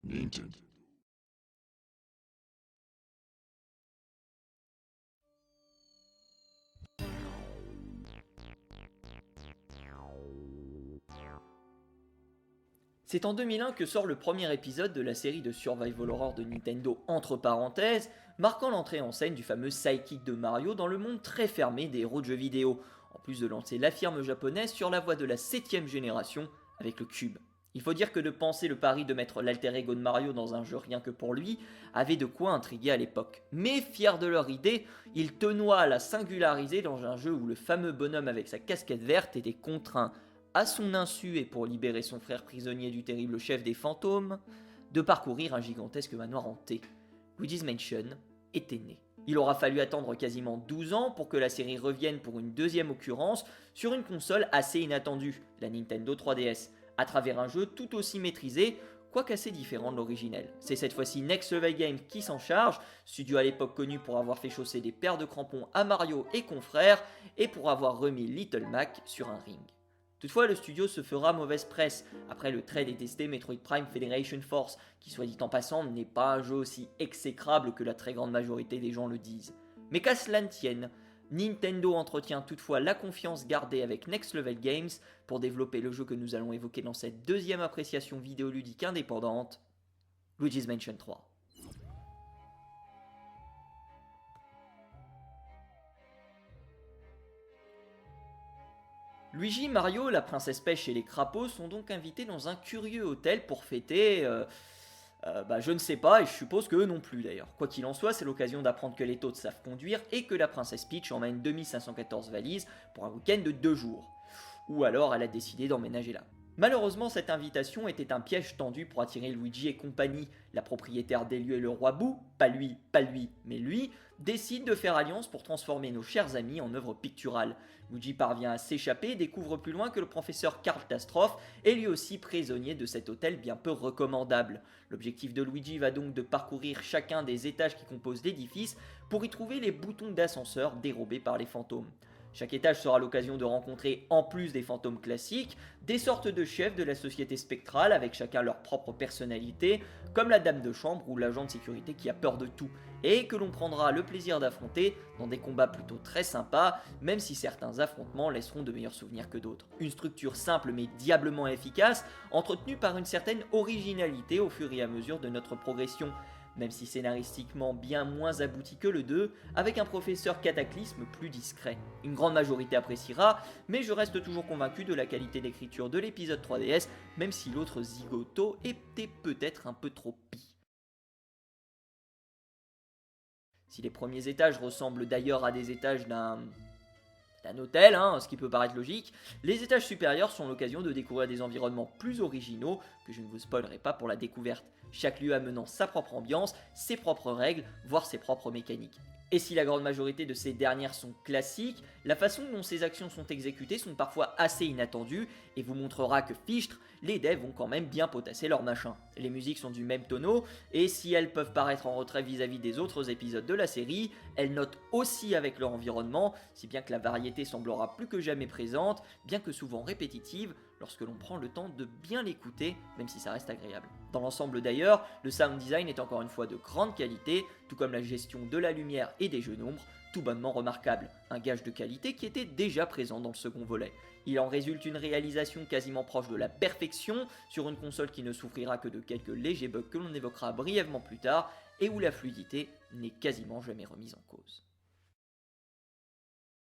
Nintendo. C'est en 2001 que sort le premier épisode de la série de survival horror de Nintendo entre parenthèses, marquant l'entrée en scène du fameux sidekick de Mario dans le monde très fermé des héros de jeux vidéo, en plus de lancer la firme japonaise sur la voie de la 7ème génération avec le Cube. Il faut dire que de penser le pari de mettre l'alter ego de Mario dans un jeu rien que pour lui avait de quoi intriguer à l'époque. Mais fiers de leur idée, ils tenaient à la singulariser dans un jeu où le fameux bonhomme avec sa casquette verte était contraint à son insu et pour libérer son frère prisonnier du terrible chef des fantômes, de parcourir un gigantesque manoir hanté. Luigi's Mansion était né. Il aura fallu attendre quasiment 12 ans pour que la série revienne pour une deuxième occurrence sur une console assez inattendue, la Nintendo 3DS, à travers un jeu tout aussi maîtrisé, quoique assez différent de l'originel. C'est cette fois-ci Next Level Games qui s'en charge, studio à l'époque connu pour avoir fait chausser des paires de crampons à Mario et confrères, et pour avoir remis Little Mac sur un ring. Toutefois, le studio se fera mauvaise presse après le très détesté Metroid Prime Federation Force, qui soit dit en passant n'est pas un jeu aussi exécrable que la très grande majorité des gens le disent. Mais qu'à cela ne tienne, Nintendo entretient toutefois la confiance gardée avec Next Level Games pour développer le jeu que nous allons évoquer dans cette deuxième appréciation vidéoludique indépendante, Luigi's Mansion 3. Luigi, Mario, la princesse Pêche et les crapauds sont donc invités dans un curieux hôtel pour fêter... je ne sais pas et je suppose que eux non plus d'ailleurs. Quoi qu'il en soit, c'est l'occasion d'apprendre que les Toads savent conduire et que la princesse Peach emmène 2514 valises pour un week-end de 2 jours. Ou alors elle a décidé d'emménager là. Malheureusement, cette invitation était un piège tendu pour attirer Luigi et compagnie. La propriétaire des lieux et le roi Boo, pas lui, mais lui, décide de faire alliance pour transformer nos chers amis en œuvres picturales. Luigi parvient à s'échapper et découvre plus loin que le professeur Catastrophe est lui aussi prisonnier de cet hôtel bien peu recommandable. L'objectif de Luigi va donc de parcourir chacun des étages qui composent l'édifice pour y trouver les boutons d'ascenseur dérobés par les fantômes. Chaque étage sera l'occasion de rencontrer, en plus des fantômes classiques, des sortes de chefs de la société spectrale avec chacun leur propre personnalité, comme la dame de chambre ou l'agent de sécurité qui a peur de tout, et que l'on prendra le plaisir d'affronter dans des combats plutôt très sympas, même si certains affrontements laisseront de meilleurs souvenirs que d'autres. Une structure simple mais diablement efficace, entretenue par une certaine originalité au fur et à mesure de notre progression, même si scénaristiquement bien moins abouti que le 2, avec un professeur Cataclysme plus discret. Une grande majorité appréciera, mais je reste toujours convaincu de la qualité d'écriture de l'épisode 3DS, même si l'autre zigoto était peut-être un peu trop pis. Si les premiers étages ressemblent d'ailleurs à des étages d'un hôtel, ce qui peut paraître logique, les étages supérieurs sont l'occasion de découvrir des environnements plus originaux que je ne vous spoilerai pas pour la découverte. Chaque lieu amenant sa propre ambiance, ses propres règles, voire ses propres mécaniques. Et si la grande majorité de ces dernières sont classiques, la façon dont ces actions sont exécutées sont parfois assez inattendues et vous montrera que fichtre, les devs ont quand même bien potassé leur machin. Les musiques sont du même tonneau et si elles peuvent paraître en retrait vis-à-vis des autres épisodes de la série, elles notent aussi avec leur environnement, si bien que la variété semblera plus que jamais présente, bien que souvent répétitive, lorsque l'on prend le temps de bien l'écouter, même si ça reste agréable. Dans l'ensemble d'ailleurs, le sound design est encore une fois de grande qualité, tout comme la gestion de la lumière et des jeux d'ombre, tout bonnement remarquable, un gage de qualité qui était déjà présent dans le second volet. Il en résulte une réalisation quasiment proche de la perfection sur une console qui ne souffrira que de quelques légers bugs que l'on évoquera brièvement plus tard et où la fluidité n'est quasiment jamais remise en cause.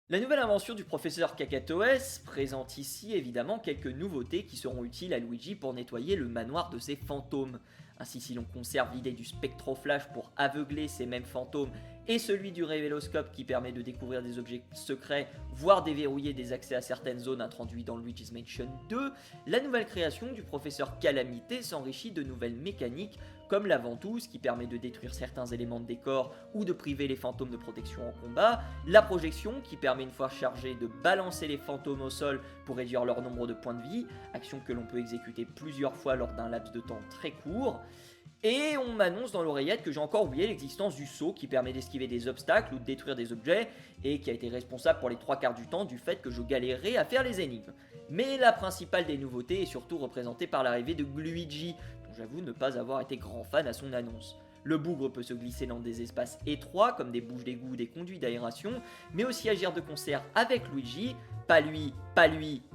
La nouvelle invention du professeur Cacatoès présente ici évidemment quelques nouveautés qui seront utiles à Luigi pour nettoyer le manoir de ses fantômes. Ainsi, si l'on conserve l'idée du spectroflash pour aveugler ces mêmes fantômes et celui du révéloscope qui permet de découvrir des objets secrets, voire déverrouiller des accès à certaines zones introduits dans Luigi's Mansion 2, la nouvelle création du professeur Calamité s'enrichit de nouvelles mécaniques comme la ventouse qui permet de détruire certains éléments de décor ou de priver les fantômes de protection en combat, la projection qui permet une fois chargée de balancer les fantômes au sol pour réduire leur nombre de points de vie, action que l'on peut exécuter plusieurs fois lors d'un laps de temps très court. Et on m'annonce dans l'oreillette que j'ai encore oublié l'existence du saut qui permet d'esquiver des obstacles ou de détruire des objets et qui a été responsable pour les 3/4 du temps du fait que je galérais à faire les énigmes. Mais la principale des nouveautés est surtout représentée par l'arrivée de Gluigi, dont j'avoue ne pas avoir été grand fan à son annonce. Le bougre peut se glisser dans des espaces étroits comme des bouches d'égout ou des conduits d'aération, mais aussi agir de concert avec Luigi, pas lui,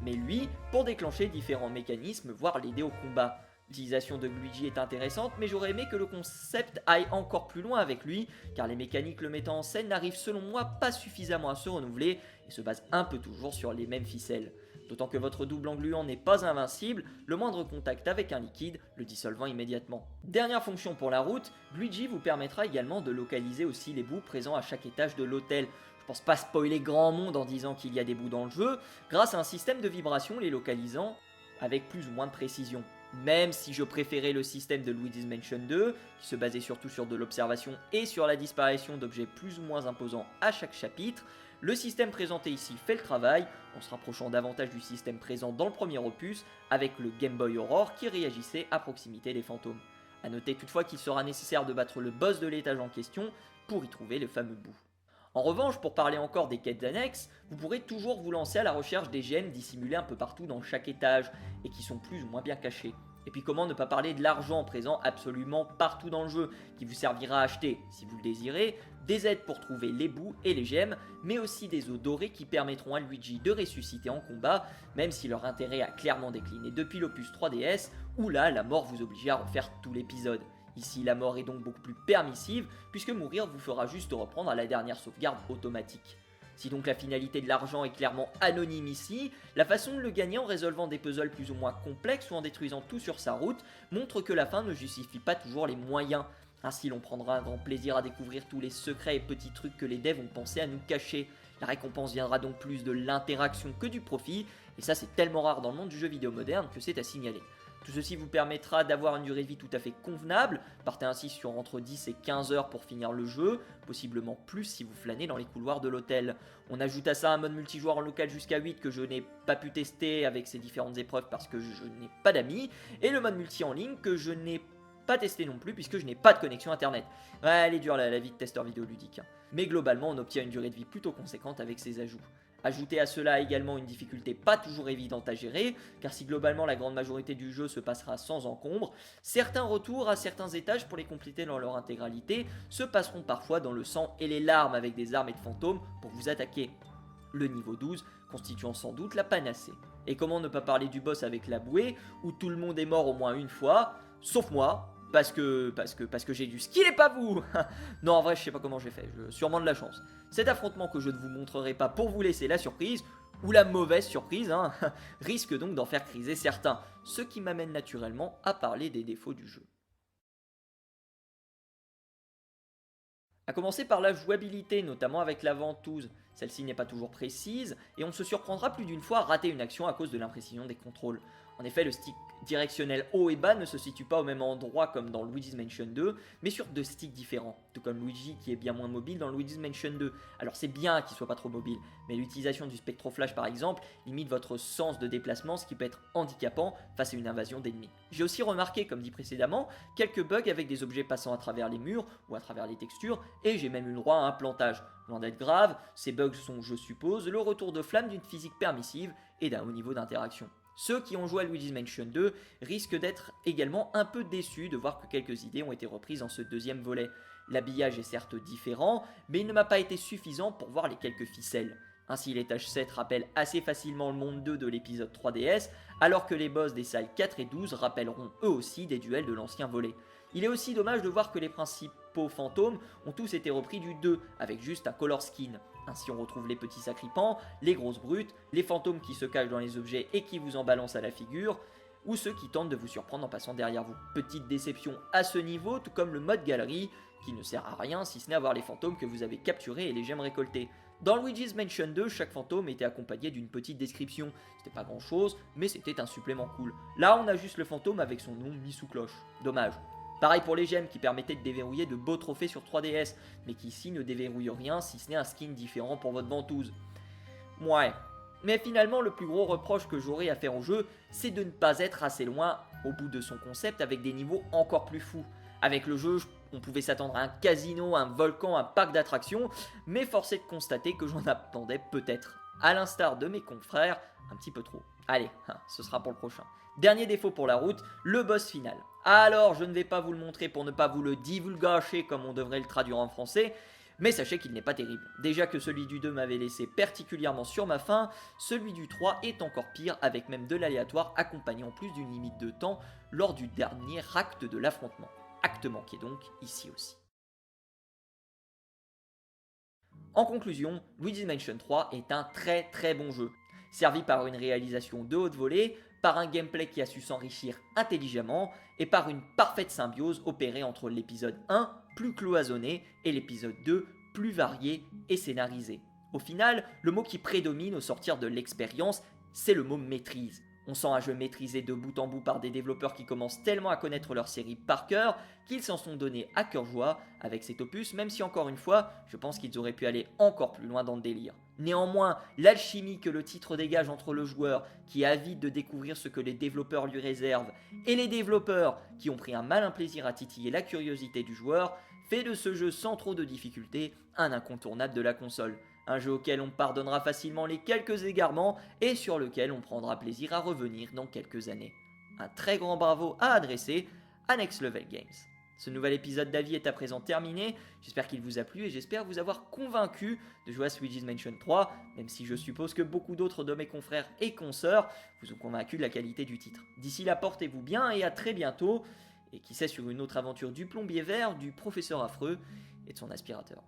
mais lui, pour déclencher différents mécanismes, voire l'aider au combat. L'utilisation de Luigi est intéressante, mais j'aurais aimé que le concept aille encore plus loin avec lui, car les mécaniques le mettant en scène n'arrivent selon moi pas suffisamment à se renouveler et se basent un peu toujours sur les mêmes ficelles. D'autant que votre double engluant n'est pas invincible, le moindre contact avec un liquide le dissolvant immédiatement. Dernière fonction pour la route, Luigi vous permettra également de localiser aussi les bouts présents à chaque étage de l'hôtel. Je pense pas spoiler grand monde en disant qu'il y a des bouts dans le jeu, grâce à un système de vibration les localisant avec plus ou moins de précision. Même si je préférais le système de Luigi's Mansion 2, qui se basait surtout sur de l'observation et sur la disparition d'objets plus ou moins imposants à chaque chapitre, le système présenté ici fait le travail, en se rapprochant davantage du système présent dans le premier opus, avec le Game Boy Aurore qui réagissait à proximité des fantômes. A noter toutefois qu'il sera nécessaire de battre le boss de l'étage en question pour y trouver le fameux bout. En revanche, pour parler encore des quêtes annexes, vous pourrez toujours vous lancer à la recherche des gemmes dissimulées un peu partout dans chaque étage, et qui sont plus ou moins bien cachées. Et puis comment ne pas parler de l'argent présent absolument partout dans le jeu, qui vous servira à acheter, si vous le désirez, des aides pour trouver les bouts et les gemmes, mais aussi des os dorés qui permettront à Luigi de ressusciter en combat, même si leur intérêt a clairement décliné depuis l'opus 3DS, où là, la mort vous obligeait à refaire tout l'épisode. Ici, la mort est donc beaucoup plus permissive, puisque mourir vous fera juste reprendre à la dernière sauvegarde automatique. Si donc la finalité de l'argent est clairement anonyme ici, la façon de le gagner en résolvant des puzzles plus ou moins complexes ou en détruisant tout sur sa route montre que la fin ne justifie pas toujours les moyens. Ainsi l'on prendra un grand plaisir à découvrir tous les secrets et petits trucs que les devs ont pensé à nous cacher. La récompense viendra donc plus de l'interaction que du profit, et ça c'est tellement rare dans le monde du jeu vidéo moderne que c'est à signaler. Tout ceci vous permettra d'avoir une durée de vie tout à fait convenable, partez ainsi sur entre 10 et 15 heures pour finir le jeu, possiblement plus si vous flânez dans les couloirs de l'hôtel. On ajoute à ça un mode multijoueur en local jusqu'à 8 que je n'ai pas pu tester avec ces différentes épreuves parce que je n'ai pas d'amis, et le mode multi en ligne que je n'ai pas testé non plus puisque je n'ai pas de connexion internet. Ouais, elle est dure la vie de testeur vidéoludique. Mais globalement on obtient une durée de vie plutôt conséquente avec ces ajouts. Ajoutez à cela également une difficulté pas toujours évidente à gérer, car si globalement la grande majorité du jeu se passera sans encombre, certains retours à certains étages pour les compléter dans leur intégralité se passeront parfois dans le sang et les larmes avec des armes et de fantômes pour vous attaquer. Le niveau 12 constituant sans doute la panacée. Et comment ne pas parler du boss avec la bouée, où tout le monde est mort au moins une fois, sauf moi, parce que j'ai du skill et pas vous. Non, en vrai, je sais pas comment j'ai fait, sûrement de la chance. Cet affrontement que je ne vous montrerai pas pour vous laisser la surprise, ou la mauvaise surprise, risque donc d'en faire criser certains, ce qui m'amène naturellement à parler des défauts du jeu. A commencer par la jouabilité, notamment avec la ventouse. Celle-ci n'est pas toujours précise, et on se surprendra plus d'une fois à rater une action à cause de l'imprécision des contrôles. En effet, le stick directionnel haut et bas ne se situe pas au même endroit comme dans Luigi's Mansion 2, mais sur deux sticks différents, tout comme Luigi qui est bien moins mobile dans Luigi's Mansion 2. Alors c'est bien qu'il soit pas trop mobile, mais l'utilisation du spectroflash par exemple limite votre sens de déplacement, ce qui peut être handicapant face à une invasion d'ennemis. J'ai aussi remarqué, comme dit précédemment, quelques bugs avec des objets passant à travers les murs ou à travers les textures, et j'ai même eu le droit à un plantage. Loin d'être grave, ces bugs sont, je suppose, le retour de flamme d'une physique permissive et d'un haut niveau d'interaction. Ceux qui ont joué à Luigi's Mansion 2 risquent d'être également un peu déçus de voir que quelques idées ont été reprises dans ce deuxième volet. L'habillage est certes différent, mais il ne m'a pas été suffisant pour voir les quelques ficelles. Ainsi l'étage 7 rappelle assez facilement le monde 2 de l'épisode 3DS, alors que les boss des salles 4 et 12 rappelleront eux aussi des duels de l'ancien volet. Il est aussi dommage de voir que les principaux fantômes ont tous été repris du 2, avec juste un color skin. Ainsi on retrouve les petits sacripants, les grosses brutes, les fantômes qui se cachent dans les objets et qui vous en balancent à la figure, ou ceux qui tentent de vous surprendre en passant derrière vous. Petite déception à ce niveau, tout comme le mode galerie, qui ne sert à rien si ce n'est à voir les fantômes que vous avez capturés et les gemmes récoltées. Dans Luigi's Mansion 2, chaque fantôme était accompagné d'une petite description. C'était pas grand chose, mais c'était un supplément cool. Là, on a juste le fantôme avec son nom mis sous cloche. Dommage. Pareil pour les gemmes qui permettaient de déverrouiller de beaux trophées sur 3DS, mais qui ici ne déverrouillent rien si ce n'est un skin différent pour votre ventouse. Ouais. Mais finalement, le plus gros reproche que j'aurais à faire au jeu, c'est de ne pas être assez loin au bout de son concept avec des niveaux encore plus fous. Avec le jeu, on pouvait s'attendre à un casino, un volcan, un parc d'attractions, mais force est de constater que j'en attendais peut-être, à l'instar de mes confrères, un petit peu trop. Allez, ce sera pour le prochain. Dernier défaut pour la route, le boss final. Alors, je ne vais pas vous le montrer pour ne pas vous le divulgacher comme on devrait le traduire en français, mais sachez qu'il n'est pas terrible. Déjà que celui du 2 m'avait laissé particulièrement sur ma faim, celui du 3 est encore pire avec même de l'aléatoire accompagné en plus d'une limite de temps lors du dernier acte de l'affrontement. Acte manqué donc ici aussi. En conclusion, Luigi's Mansion 3 est un très bon jeu, servi par une réalisation de haute volée, par un gameplay qui a su s'enrichir intelligemment et par une parfaite symbiose opérée entre l'épisode 1 plus cloisonné et l'épisode 2 plus varié et scénarisé. Au final, le mot qui prédomine au sortir de l'expérience, c'est le mot maîtrise. On sent un jeu maîtrisé de bout en bout par des développeurs qui commencent tellement à connaître leur série par cœur qu'ils s'en sont donnés à cœur joie avec cet opus, même si encore une fois, je pense qu'ils auraient pu aller encore plus loin dans le délire. Néanmoins, l'alchimie que le titre dégage entre le joueur qui est avide de découvrir ce que les développeurs lui réservent et les développeurs qui ont pris un malin plaisir à titiller la curiosité du joueur fait de ce jeu sans trop de difficultés un incontournable de la console. Un jeu auquel on pardonnera facilement les quelques égarements et sur lequel on prendra plaisir à revenir dans quelques années. Un très grand bravo à adresser à Next Level Games. Ce nouvel épisode d'avis est à présent terminé, j'espère qu'il vous a plu et j'espère vous avoir convaincu de jouer à Luigi's Mansion 3, même si je suppose que beaucoup d'autres de mes confrères et consoeurs vous ont convaincu de la qualité du titre. D'ici là, portez-vous bien et à très bientôt, et qui sait sur une autre aventure du plombier vert, du professeur affreux et de son aspirateur.